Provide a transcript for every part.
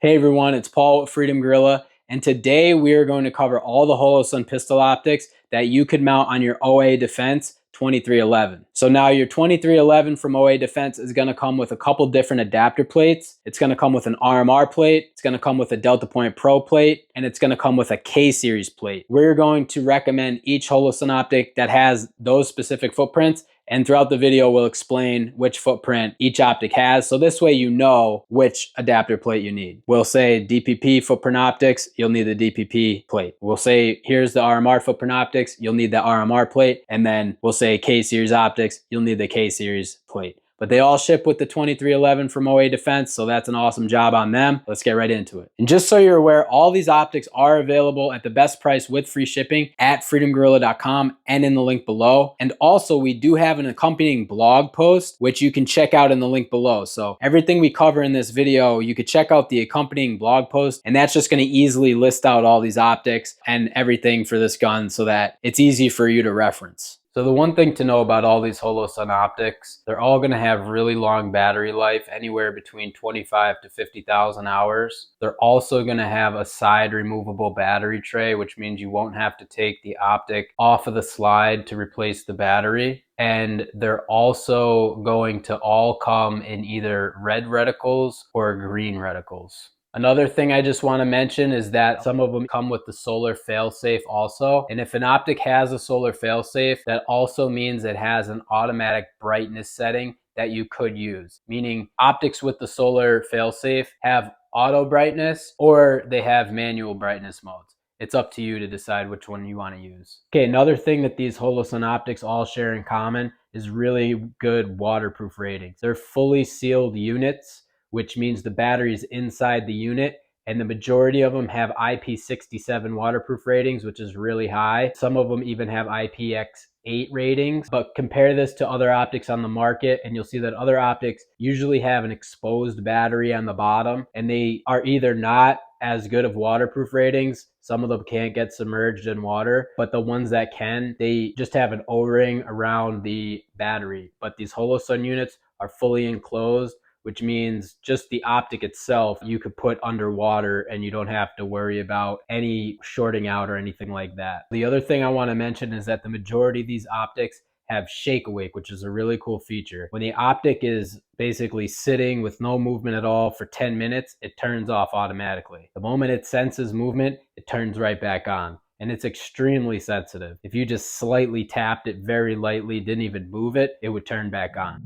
Hey everyone, it's Paul with Freedom Gorilla, and today we are going to cover all the Holosun pistol optics that you could mount on your OA Defense 2311. So now your 2311 from OA Defense is going to come with a couple different adapter plates. It's going to come with an RMR plate, it's going to come with a Delta Point Pro plate, and it's going to come with a K-Series plate. We're going to recommend each Holosun optic that has those specific footprints, and throughout the video, we'll explain which footprint each optic has. So this way you know which adapter plate you need. We'll say DPP footprint optics, you'll need the DPP plate. We'll say here's the RMR footprint optics, you'll need the RMR plate. And then we'll say K-Series optics, you'll need the K-Series plate. But they all ship with the 2311 from OA Defense, so that's an awesome job on them. Let's get right into it. And just so you're aware, all these optics are available at the best price with free shipping at freedomgorilla.com and in the link below. And also, we do have an accompanying blog post, which you can check out in the link below. So everything we cover in this video, you could check out the accompanying blog post, and that's just going to easily list out all these optics and everything for this gun so that it's easy for you to reference. So the one thing to know about all these Holosun optics, they're all going to have really long battery life, anywhere between 25 to 50,000 hours. They're also going to have a side removable battery tray, which means you won't have to take the optic off of the slide to replace the battery. And they're also going to all come in either red reticles or green reticles. Another thing I just want to mention is that some of them come with the solar failsafe also. And if an optic has a solar failsafe, that also means it has an automatic brightness setting that you could use. Meaning optics with the solar failsafe have auto brightness or they have manual brightness modes. It's up to you to decide which one you want to use. Okay, another thing that these Holosun optics all share in common is really good waterproof ratings. They're fully sealed units, which means the battery is inside the unit, and the majority of them have IP67 waterproof ratings, which is really high. Some of them even have IPX8 ratings. But compare this to other optics on the market, and you'll see that other optics usually have an exposed battery on the bottom, and they are either not as good of waterproof ratings. Some of them can't get submerged in water, but the ones that can, they just have an O-ring around the battery. But these Holosun units are fully enclosed, which means just the optic itself you could put underwater and you don't have to worry about any shorting out or anything like that. The other thing I want to mention is that the majority of these optics have shake awake, which is a really cool feature. When the optic is basically sitting with no movement at all for 10 minutes, it turns off automatically. The moment it senses movement, it turns right back on. And it's extremely sensitive. If you just slightly tapped it very lightly, didn't even move it, it would turn back on.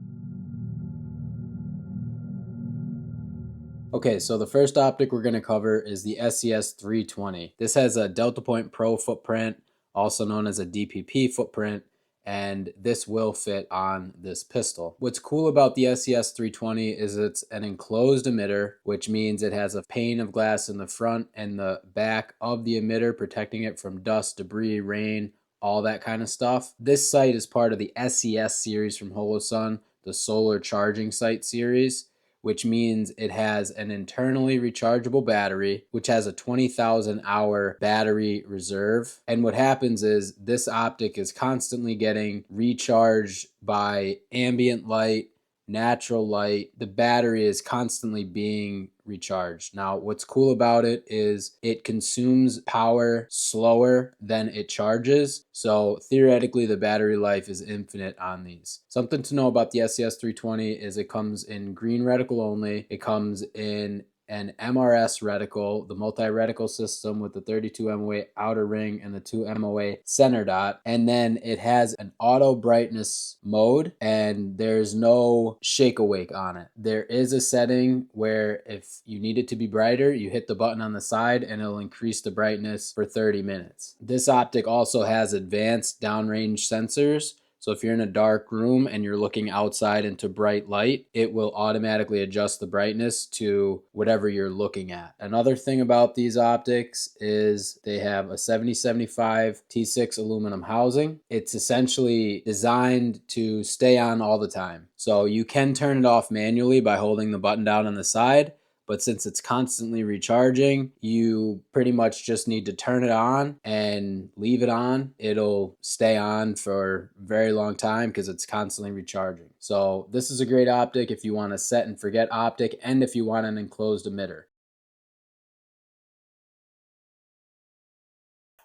Okay, so the first optic we're going to cover is the SCS 320. This has a Delta Point Pro footprint, also known as a DPP footprint, and this will fit on this pistol. What's cool about the SCS 320 is it's an enclosed emitter, which means it has a pane of glass in the front and the back of the emitter, protecting it from dust, debris, rain, all that kind of stuff. This sight is part of the SCS series from Holosun, the solar charging sight series, which means it has an internally rechargeable battery, which has a 20,000 hour battery reserve. And what happens is this optic is constantly getting recharged by ambient light, natural light. The battery is constantly being recharged. Now, what's cool about it is it consumes power slower than it charges. So theoretically, the battery life is infinite on these. Something to know about the SCS 320 is it comes in green reticle only. It comes in an MRS reticle, the multi-reticle system with the 32 MOA outer ring and the 2 MOA center dot. And then it has an auto brightness mode, and there's no shake awake on it. There is a setting where if you need it to be brighter, you hit the button on the side and it'll increase the brightness for 30 minutes. This optic also has advanced downrange sensors. So if you're in a dark room and you're looking outside into bright light, it will automatically adjust the brightness to whatever you're looking at. Another thing about these optics is they have a 7075 T6 aluminum housing. It's essentially designed to stay on all the time. So you can turn it off manually by holding the button down on the side, but since it's constantly recharging, you pretty much just need to turn it on and leave it on. It'll stay on for a very long time because it's constantly recharging. So this is a great optic if you want a set and forget optic and if you want an enclosed emitter.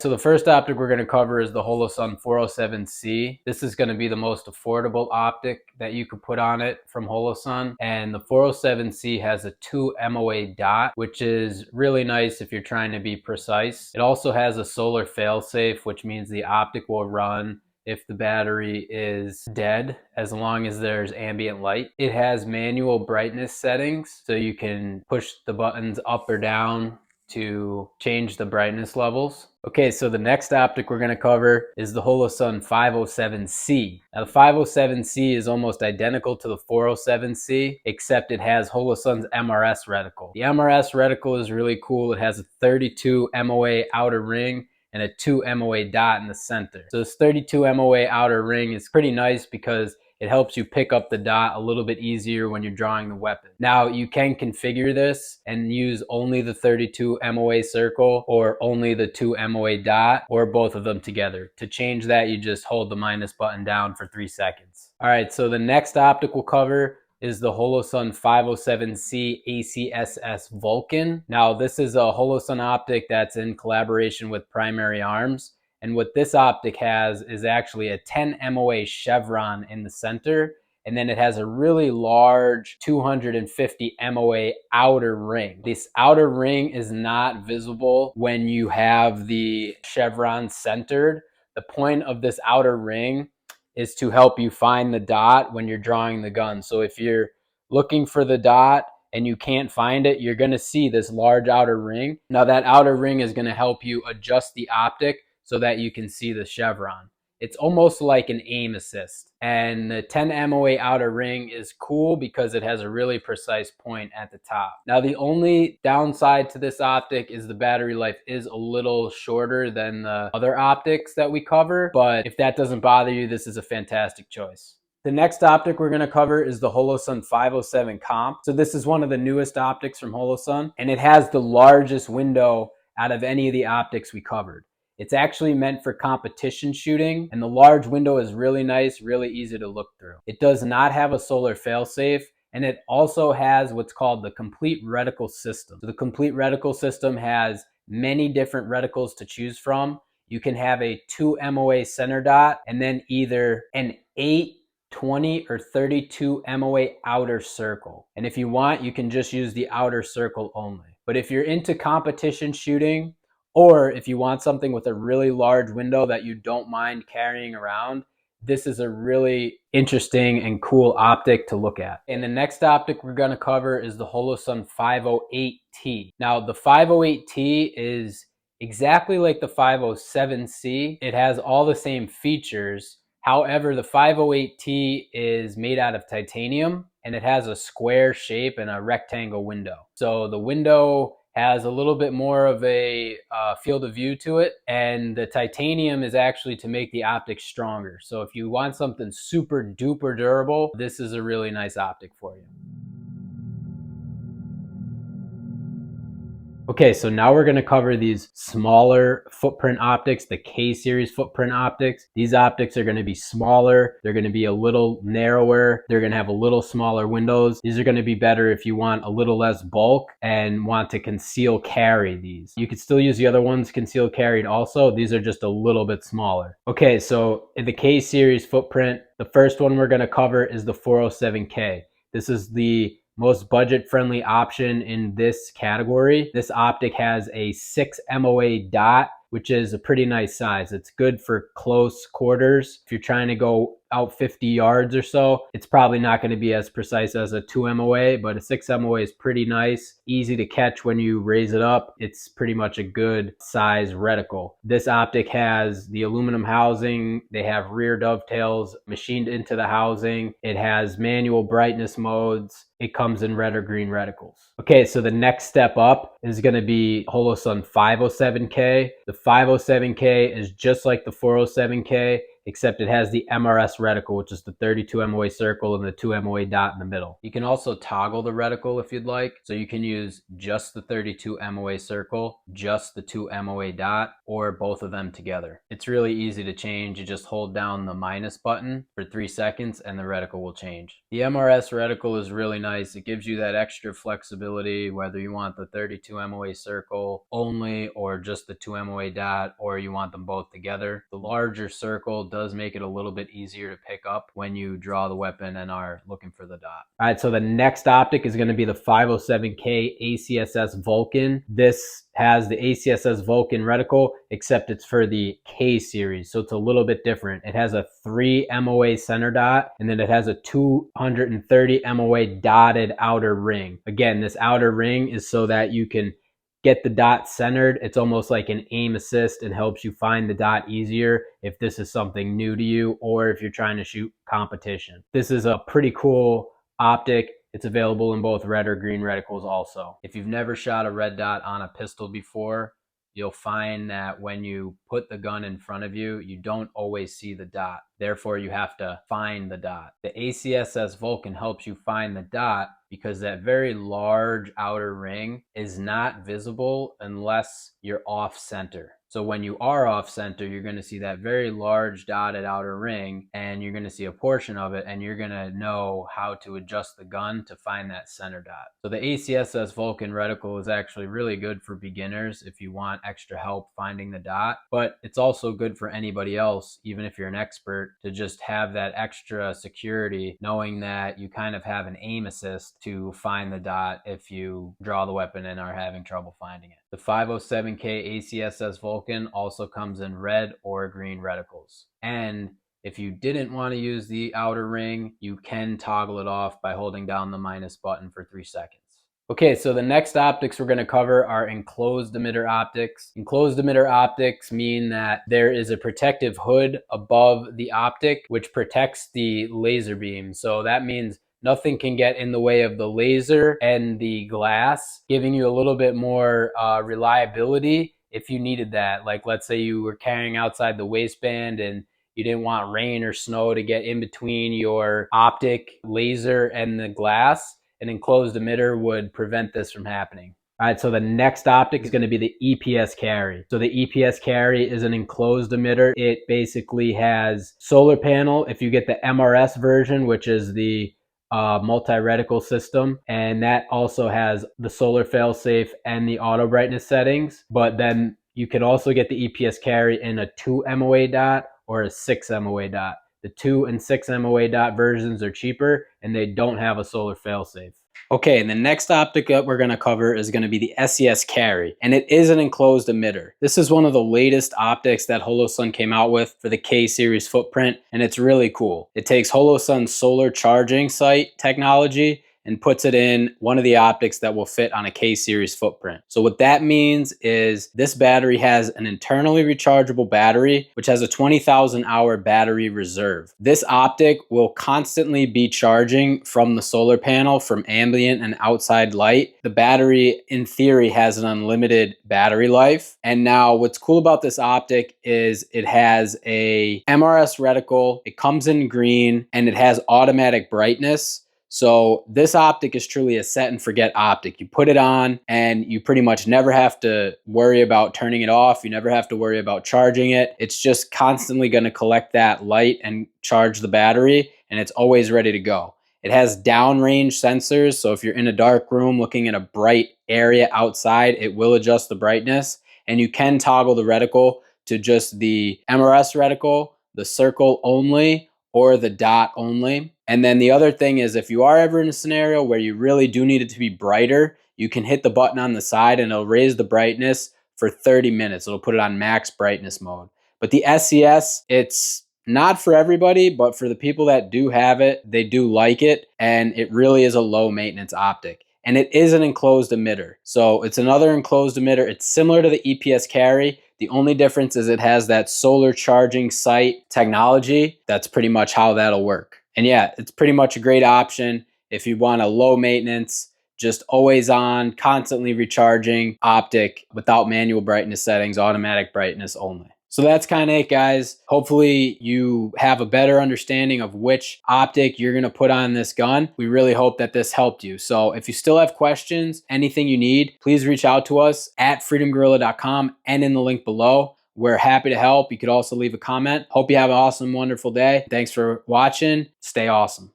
So the first optic we're going to cover is the Holosun 407C. This is going to be the most affordable optic that you could put on it from Holosun. And the 407C has a 2 MOA dot, which is really nice if you're trying to be precise. It also has a solar failsafe, which means the optic will run if the battery is dead, as long as there's ambient light. It has manual brightness settings, so you can push the buttons up or down to change the brightness levels. Okay, so the next optic we're going to cover is the Holosun 507C. Now the 507C is almost identical to the 407C, except it has Holosun's MRS reticle. The MRS reticle is really cool. It has a 32 MOA outer ring and a 2 MOA dot in the center. So this 32 MOA outer ring is pretty nice because it helps you pick up the dot a little bit easier when you're drawing the weapon. Now you can configure this and use only the 32 MOA circle or only the 2 MOA dot or both of them together. To change that, you just hold the minus button down for 3 seconds. All right, so the next optic we'll cover is the Holosun 507C ACSS Vulcan. Now this is a Holosun optic that's in collaboration with Primary Arms. And what this optic has is actually a 10 MOA chevron in the center. And then it has a really large 250 MOA outer ring. This outer ring is not visible when you have the chevron centered. The point of this outer ring is to help you find the dot when you're drawing the gun. So if you're looking for the dot and you can't find it, you're going to see this large outer ring. Now that outer ring is going to help you adjust the optic so that you can see the chevron. It's almost like an aim assist. And the 10 MOA outer ring is cool because it has a really precise point at the top. Now the only downside to this optic is the battery life is a little shorter than the other optics that we cover, but if that doesn't bother you, this is a fantastic choice. The next optic we're going to cover is the Holosun 507 Comp. So this is one of the newest optics from Holosun, and it has the largest window out of any of the optics we covered. It's actually meant for competition shooting, and the large window is really nice, really easy to look through. It does not have a solar failsafe, and it also has what's called the complete reticle system. So the complete reticle system has many different reticles to choose from. You can have a 2 MOA center dot, and then either an 8, 20, or 32 MOA outer circle. And if you want, you can just use the outer circle only. But if you're into competition shooting, or if you want something with a really large window that you don't mind carrying around, this is a really interesting and cool optic to look at. And the next optic we're going to cover is the Holosun 508T. Now the 508T is exactly like the 507C. It has all the same features. However, the 508T is made out of titanium and it has a square shape and a rectangle window. So the window has a little bit more of a field of view to it, and the titanium is actually to make the optic stronger. So if you want something super duper durable, this is a really nice optic for you. Okay, so now we're going to cover these smaller footprint optics, the K-series footprint optics. These optics are going to be smaller. They're going to be a little narrower. They're going to have a little smaller windows. These are going to be better if you want a little less bulk and want to conceal carry these. You could still use the other ones conceal carried also. These are just a little bit smaller. Okay, so in the K-series footprint, the first one we're going to cover is the 407K. This is the most budget-friendly option in this category. This optic has a 6 MOA dot, which is a pretty nice size. It's good for close quarters. If you're trying to go out 50 yards or so, it's probably not going to be as precise as a 2 MOA, but a 6 MOA is pretty nice. Easy to catch when you raise it up. It's pretty much a good size reticle. This optic has the aluminum housing. They have rear dovetails machined into the housing. It has manual brightness modes. It comes in red or green reticles. Okay, so the next step up is going to be Holosun 507K. The 507K is just like the 407K. except it has the MRS reticle, which is the 32 MOA circle and the 2 MOA dot in the middle. You can also toggle the reticle if you'd like. So you can use just the 32 MOA circle, just the 2 MOA dot, or both of them together. It's really easy to change. You just hold down the minus button for 3 seconds and the reticle will change. The MRS reticle is really nice. It gives you that extra flexibility, whether you want the 32 MOA circle only or just the 2 MOA dot, or you want them both together. The larger circle does make it a little bit easier to pick up when you draw the weapon and are looking for the dot. All right, so the next optic is going to be the 507K ACSS Vulcan. This has the ACSS Vulcan reticle, except it's for the K series, so it's a little bit different. It has a 3 MOA center dot, and then it has a 230 MOA dotted outer ring. Again, this outer ring is so that you can get the dot centered. It's almost like an aim assist and helps you find the dot easier if this is something new to you or if you're trying to shoot competition. This is a pretty cool optic. It's available in both red or green reticles also. If you've never shot a red dot on a pistol before, you'll find that when you put the gun in front of you, you don't always see the dot. Therefore, you have to find the dot. The ACSS Vulcan helps you find the dot because that very large outer ring is not visible unless you're off center. So when you are off center, you're going to see that very large dotted outer ring and you're going to see a portion of it and you're going to know how to adjust the gun to find that center dot. So the ACSS Vulcan reticle is actually really good for beginners if you want extra help finding the dot, but it's also good for anybody else, even if you're an expert, to just have that extra security knowing that you kind of have an aim assist to find the dot if you draw the weapon and are having trouble finding it. The 507K ACSS Vulcan also comes in red or green reticles. And if you didn't want to use the outer ring, you can toggle it off by holding down the minus button for 3 seconds. Okay, so the next optics we're going to cover are enclosed emitter optics. Enclosed emitter optics mean that there is a protective hood above the optic which protects the laser beam. So that means nothing can get in the way of the laser and the glass, giving you a little bit more reliability if you needed that. Like let's say you were carrying outside the waistband and you didn't want rain or snow to get in between your optic, laser, and the glass. An enclosed emitter would prevent this from happening. All right, so the next optic is going to be the EPS Carry. So the EPS Carry is an enclosed emitter. It basically has solar panel if you get the MRS version, which is the multi-reticle system, and that also has the solar failsafe and the auto brightness settings. But then you can also get the EPS Carry in a 2 MOA dot or a 6 MOA dot. The 2 and 6 MOA dot versions are cheaper and they don't have a solar failsafe. Okay, and the next optic that we're going to cover is going to be the SCS Carry, and it is an enclosed emitter. This is one of the latest optics that Holosun came out with for the K series footprint, and it's really cool. It takes Holosun's solar charging site technology and puts it in one of the optics that will fit on a K series footprint. So what that means is this battery has an internally rechargeable battery, which has a 20,000 hour battery reserve. This optic will constantly be charging from the solar panel from ambient and outside light. The battery, in theory, has an unlimited battery life. And now what's cool about this optic is it has a MRS reticle, it comes in green, and it has automatic brightness. So this optic is truly a set and forget optic. You put it on and you pretty much never have to worry about turning it off. You never have to worry about charging it. It's just constantly going to collect that light and charge the battery, and it's always ready to go. It has downrange sensors, so if you're in a dark room looking at a bright area outside, it will adjust the brightness, and you can toggle the reticle to just the MRS reticle, the circle only, or the dot only. And then the other thing is if you are ever in a scenario where you really do need it to be brighter, you can hit the button on the side and it'll raise the brightness for 30 minutes. It'll put it on max brightness mode. But the SCS, it's not for everybody, but for the people that do have it, they do like it, and it really is a low maintenance optic. And it is an enclosed emitter. So it's another enclosed emitter. It's similar to the EPS Carry. The only difference is it has that solar charging site technology. That's pretty much how that'll work. And yeah, it's pretty much a great option if you want a low maintenance, just always on, constantly recharging optic without manual brightness settings, automatic brightness only. So that's kind of it, guys. Hopefully you have a better understanding of which optic you're going to put on this gun. We really hope that this helped you. So if you still have questions, anything you need, please reach out to us at freedomguerrilla.com and in the link below. We're happy to help. You could also leave a comment. Hope you have an awesome, wonderful day. Thanks for watching. Stay awesome.